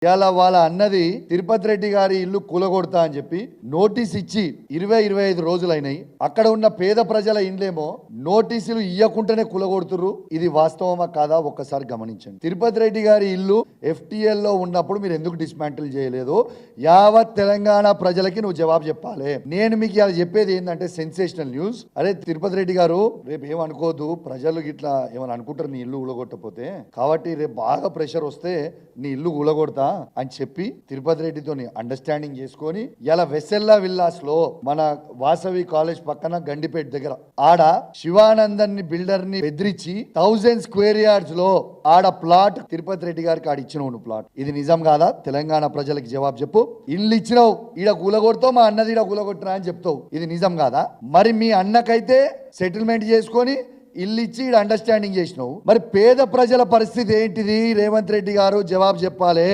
ఇవాళ వాళ్ళ అన్నది తిరుపతి రెడ్డి గారి ఇల్లు కూలగొడతా అని చెప్పి నోటీస్ ఇచ్చి 20-25 రోజులైనాయి. అక్కడ ఉన్న పేద ప్రజల ఇండ్లేమో నోటీసులు ఇయ్యకుండానే కూలగొడుతుర్రు. ఇది వాస్తవమా కాదా ఒక్కసారి గమనించండి. తిరుపతి రెడ్డి గారి ఇల్లు FTL లో ఉన్నప్పుడు మీరు ఎందుకు డిస్మాంటిల్ చేయలేదు? యావత్ తెలంగాణ ప్రజలకి నువ్వు జవాబు చెప్పాలి. నేను మీకు ఇలా చెప్పేది ఏంటంటే సెన్సేషనల్ న్యూస్. అరే తిరుపతి రెడ్డి గారు, రేపు ఏమనుకోదు, ప్రజలు ఇట్లా ఏమని అనుకుంటారు నీ ఇల్లు కూలగొట్టకపోతే, కాబట్టి రేపు బాగా ప్రెషర్ వస్తే నీ ఇల్లు కూలగొడతా అని చెప్పి తిరుపతి రెడ్డితో అండర్స్టాండింగ్ చేసుకొని ఇలా వెసెల్లా విల్లాస్ లో మన వాసవి కాలేజ్ పక్కన గండిపేట దగ్గర ఆడ శివానందన్ బిల్డర్ ని బెదిరించి 1000 స్క్వేర్ యార్డ్స్ లో ఆడ ప్లాట్ తిరుపతి రెడ్డి గారికి ఆడ ఇచ్చినవు ప్లాట్. ఇది నిజం కాదా? తెలంగాణ ప్రజలకు జవాబు చెప్పు. ఇల్లు ఇచ్చినావు, ఈడ కూలగొడతావు, మా అన్నది ఈడ కూలగొట్టరా అని చెప్తావు. ఇది నిజం కాదా? మరి మీ అన్నకైతే సెటిల్మెంట్ చేసుకొని ఇల్లు ఇచ్చి ఈడ అండర్స్టాండింగ్ చేసినావు. మరి పేద ప్రజల పరిస్థితి ఏంటిది? రేవంత్ రెడ్డి గారు జవాబు చెప్పాలి.